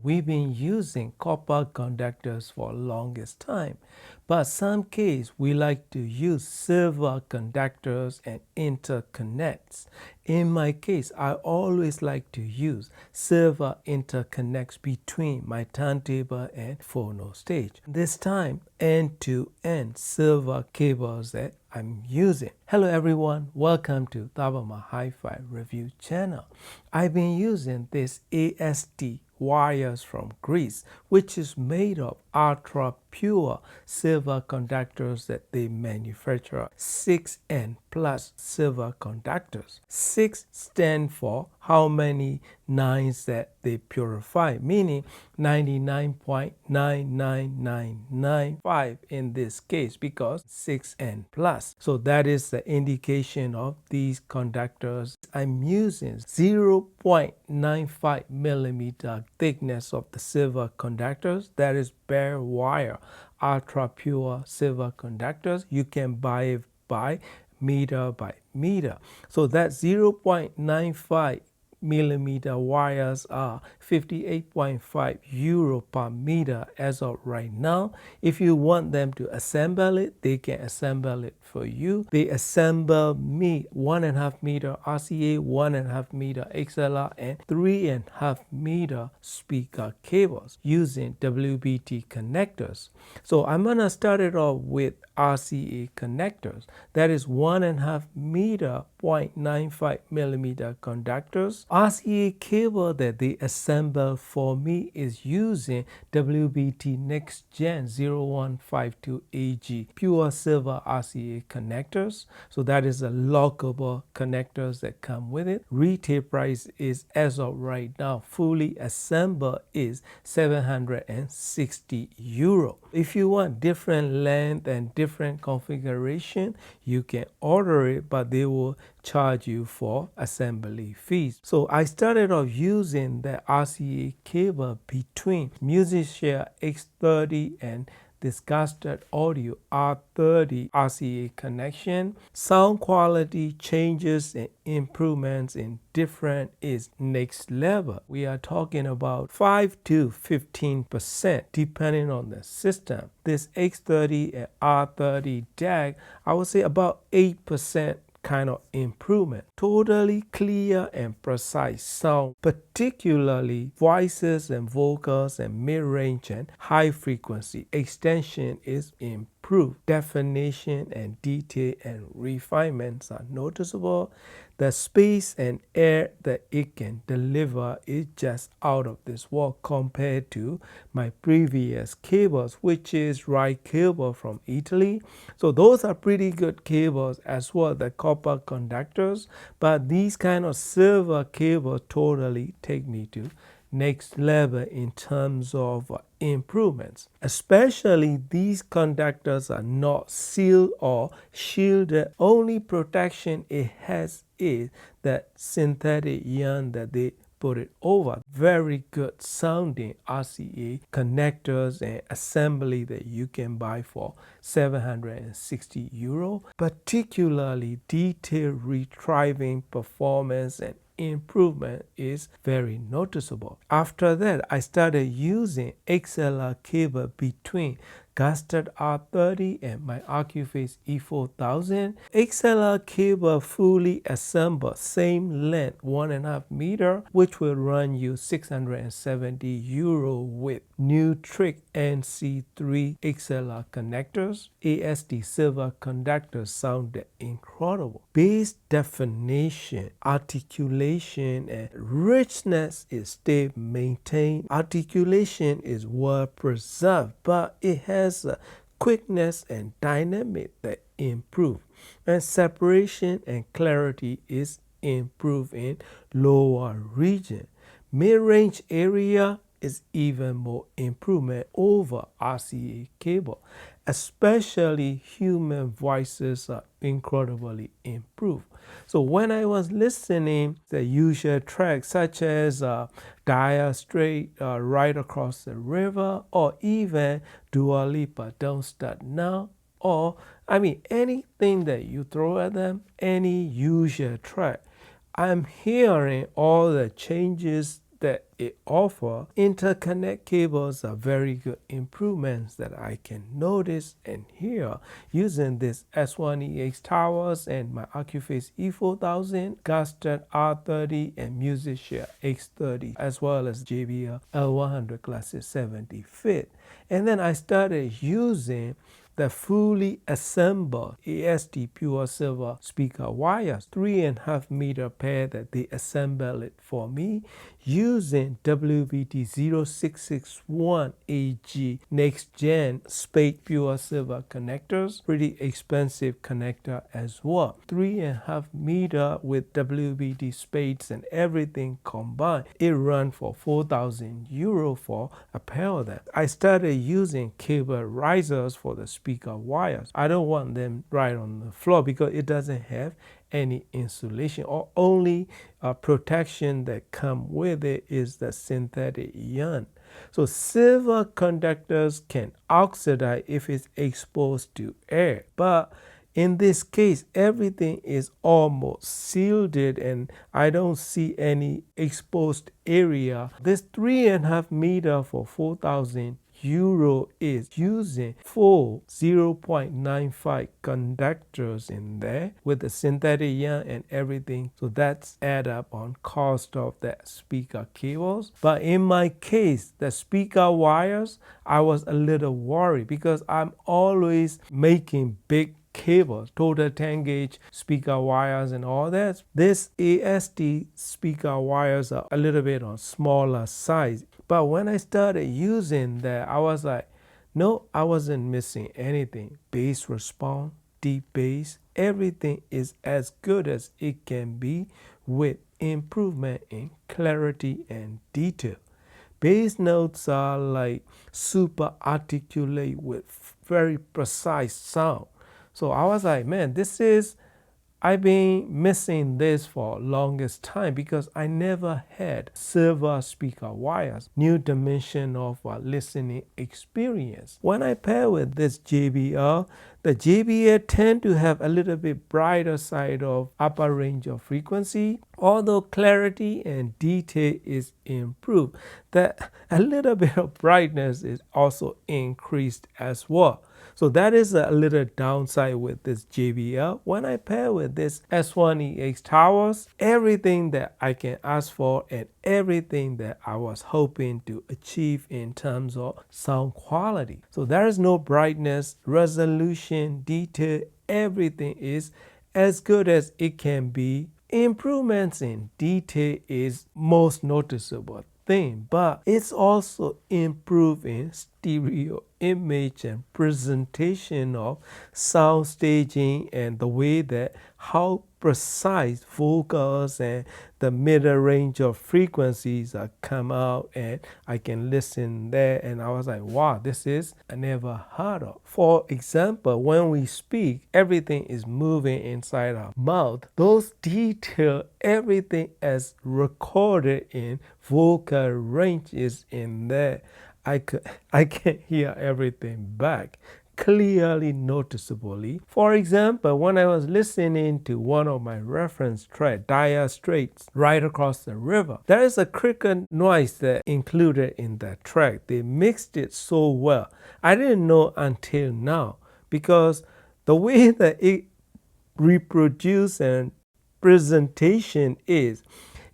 We've been using copper conductors for longest time, but some case we like to use silver conductors and interconnects. In my case, I always like to use silver interconnects between my turntable and phono stage. This time, end-to-end silver cables that I'm using. Hello everyone, welcome to Tabama Hi-Fi Review channel. I've been using this ASD wires from Greece, which is made of ultra pure silver conductors that they manufacture 6N plus silver conductors. 6 stand for how many nines that they purify, meaning 99.99995 in this case, because 6N plus. So that is the indication of these conductors. I'm using 0.95 millimeter thickness of the silver conductors. That is bare wire ultra pure silver conductors. You can buy it by meter by meter. So that 0.95 millimeter wires are 58.5 euro per meter as of right now. If you want them to assemble it, they can assemble it for you. They assemble me 1.5 meter RCA, 1.5 meter XLR, and 3.5 meter speaker cables using WBT connectors. So I'm gonna start it off with RCA connectors. That is 1.5 meter 0.95 millimeter conductors. RCA cable that they assemble for me is using WBT Next Gen 0152AG pure silver RCA connectors. So that is a lockable connectors that come with it. Retail price is, as of right now, fully assembled is 760 euro. If you want different length and different configuration, you can order it, but they will charge you for assembly fees. So I started off using the RCA cable between Musicshare X30 and Disgusted Audio R30 RCA connection. Sound quality changes and improvements in different is next level. We are talking about 5 to 15% depending on the system. This X30 and R30 DAC, I would say about 8% kind of improvement. Totally clear and precise sound, particularly voices and vocals and mid-range and high frequency extension is improved. Definition and detail and refinements are noticeable. The space and air that it can deliver is just out of this world compared to my previous cables, which is Ride cable from Italy. So those are pretty good cables as well, the copper conductors, but these kind of silver cables totally take me to next level in terms of improvements. Especially these conductors are not sealed or shielded. Only protection it has is that synthetic yarn that they put it over. Very good sounding RCA connectors and assembly that you can buy for 760 euro. Particularly detail retrieving performance and improvement is very noticeable. After that, I started using XLR cable between Gusted R30 and my Accuphase E4000. XLR cable fully assembled, same length, 1.5 meter, which will run you 670 euro with new Trick NC3 XLR connectors. ASD silver conductors sounded incredible. Bass definition, articulation, and richness is still maintained. Articulation is well preserved, but it has a quickness and dynamic that improve, and separation and clarity is improved in lower region. Mid-range area is even more improvement over RCA cable. Especially human voices are incredibly improved. So when I was listening the usual tracks such as Dire Straits, Right Across the River, or even Dua Lipa, Don't Start Now, or I mean anything that you throw at them, any usual track, I'm hearing all the changes that it offers, interconnect cables are very good improvements that I can notice and hear using this S1EX towers and my Accuphase E4000, Gaston R30 and Musicshare X30, as well as JBL L100 Classic 70 Fit. And then I started using the fully assembled AST Pure Silver speaker wires, 3.5 meter pair that they assemble it for me using WVT0661AG next gen Spade Pure Silver connectors, pretty expensive connector as well. 3.5 meter with WVT spades and everything combined. It ran for €4,000 for a pair of them. I started using cable risers for the speaker wires. I don't want them right on the floor because it doesn't have any insulation, or only protection that come with it is the synthetic yarn. So silver conductors can oxidize if it's exposed to air, but in this case everything is almost sealed and I don't see any exposed area. This 3.5 meter for €4,000 is using full 0.95 conductors in there with the synthetic yarn and everything. So that's add up on cost of that speaker cables. But in my case, the speaker wires, I was a little worried because I'm always making big cables, total 10 gauge speaker wires and all that. This AST speaker wires are a little bit on smaller size. But when I started using that, I was like, no, I wasn't missing anything. Bass response, deep bass, everything is as good as it can be with improvement in clarity and detail. Bass notes are like super articulate with very precise sound. So I was like, man, I've been missing this for longest time because I never had silver speaker wires. New dimension of listening experience. When I pair with this JBL, the JBL tend to have a little bit brighter side of upper range of frequency, although clarity and detail is improved. That a little bit of brightness is also increased as well. So that is a little downside with this JBL. When I pair with this S1EX towers, everything that I can ask for and everything that I was hoping to achieve in terms of sound quality. So there is no brightness, resolution, detail, everything is as good as it can be. Improvements in detail is most noticeable thing, but it's also improving stereo image and presentation of sound staging and the way that how precise vocals and the middle range of frequencies are come out, and I can listen there and I was like, wow, this is I never heard of. For example, when we speak, everything is moving inside our mouth. Those details, everything is recorded in vocal range is in there. I can hear everything back clearly, noticeably. For example, when I was listening to one of my reference tracks, Dire Straits, Right Across the River, there is a cricket noise that included in that track. They mixed it so well. I didn't know until now because the way that it reproduces and presentation is,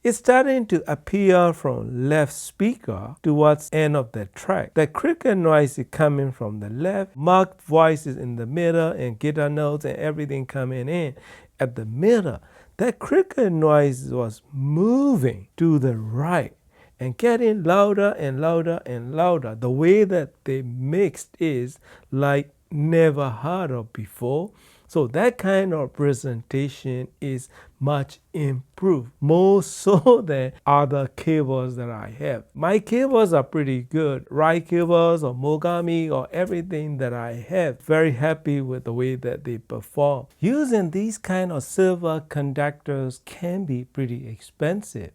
it's starting to appear from left speaker towards end of the track. The cricket noise is coming from the left, marked voices in the middle, and guitar notes and everything coming in at the middle. That cricket noise was moving to the right and getting louder and louder and louder. The way that they mixed is like never heard of before. So that kind of presentation is much improved, more so than other cables that I have. My cables are pretty good. Ride cables or Mogami or everything that I have, very happy with the way that they perform. Using these kind of silver conductors can be pretty expensive.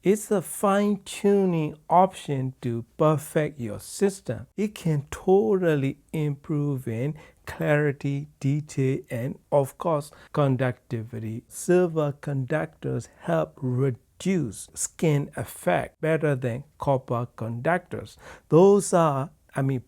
It's a fine-tuning option to perfect your system. It can totally improve in clarity, detail, and of course, conductivity. Silver conductors help reduce produce skin effect better than copper conductors. Those are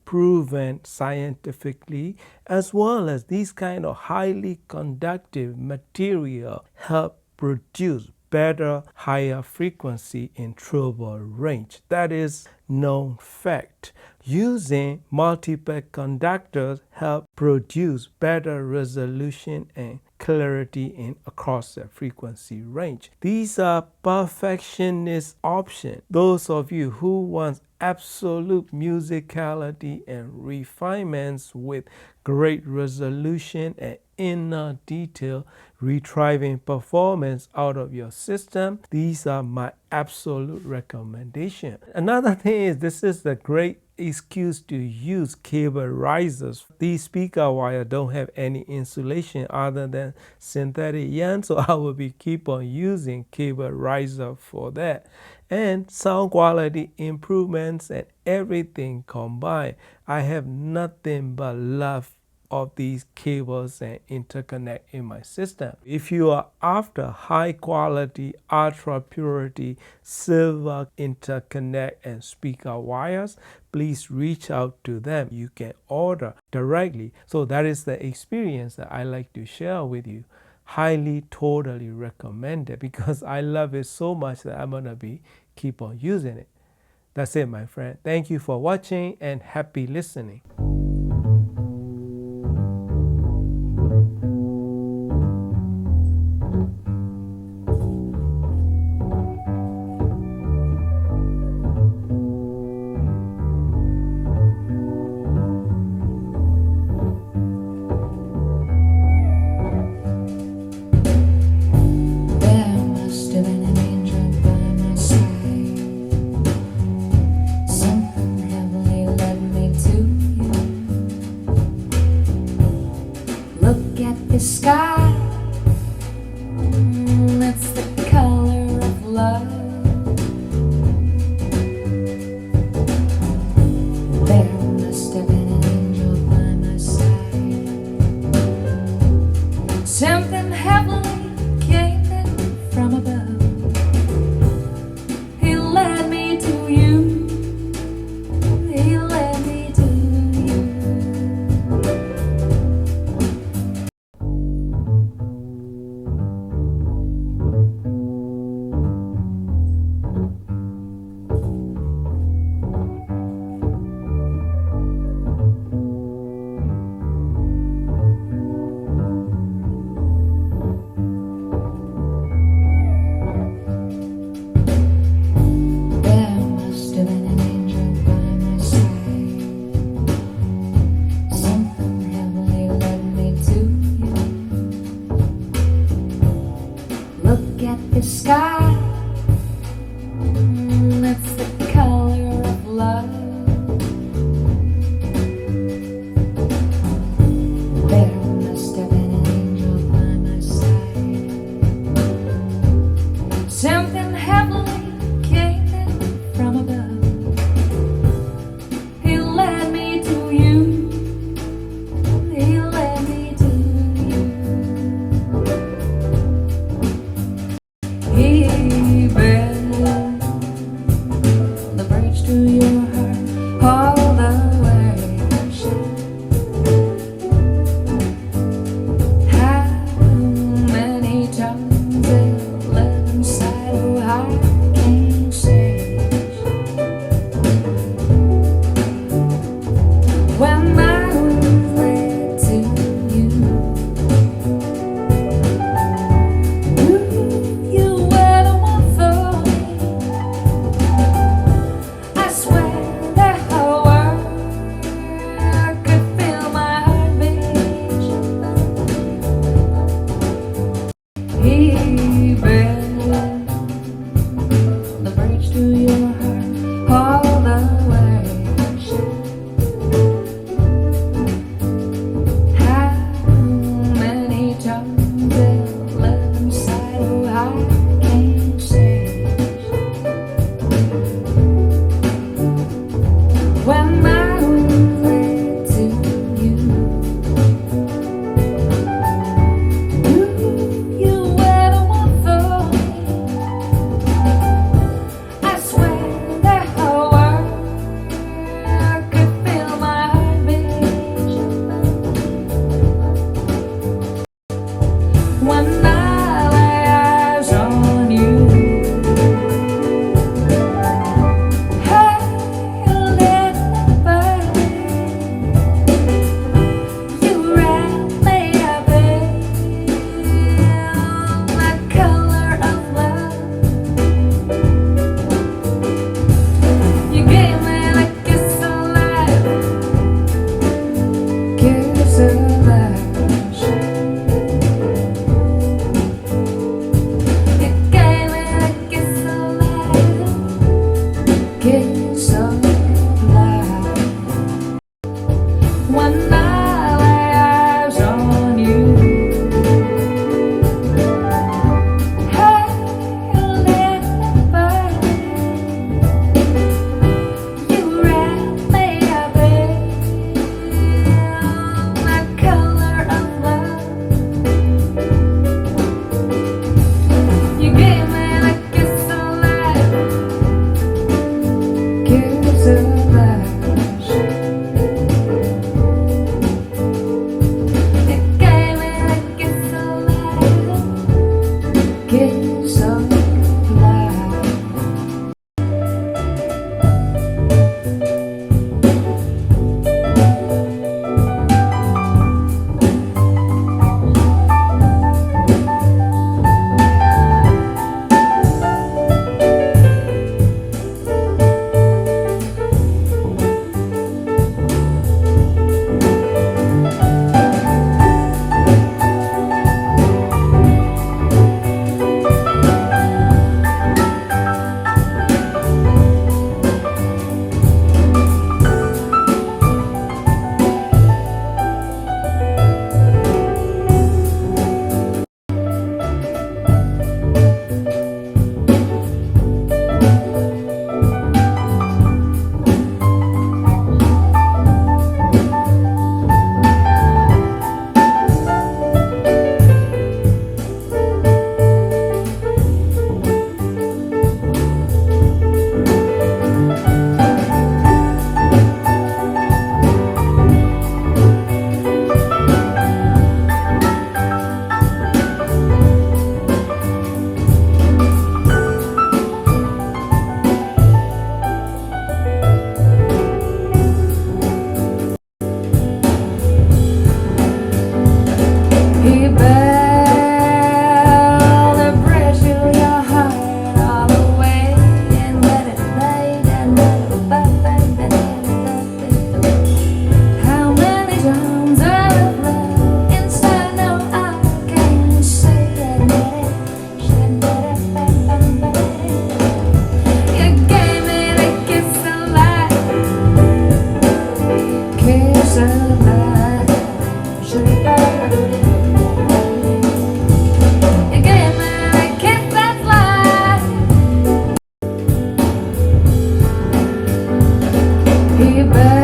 proven scientifically, as well as these kind of highly conductive material help produce better, higher frequency in treble range. That is known fact. Using multiple conductors help produce better resolution and clarity in across the frequency range. These are perfectionist options. Those of you who want absolute musicality and refinements with great resolution and inner detail, retrieving performance out of your system, these are my absolute recommendation. Another thing is, this is the great excuse to use cable risers. These speaker wire don't have any insulation other than synthetic yarn, so I will be keep on using cable riser for that. And sound quality improvements and everything combined, I have nothing but love of these cables and interconnect in my system. If you are after high quality, ultra purity, silver interconnect and speaker wires, please reach out to them. You can order directly. So that is the experience that I like to share with you. Highly, totally recommended, because I love it so much that I'm gonna be keep on using it. That's it, my friend. Thank you for watching and happy listening. The sky, it's the color of love. There must have been an angel by my side. Something heavenly came in from above. He led me to you. He led me to you. be back.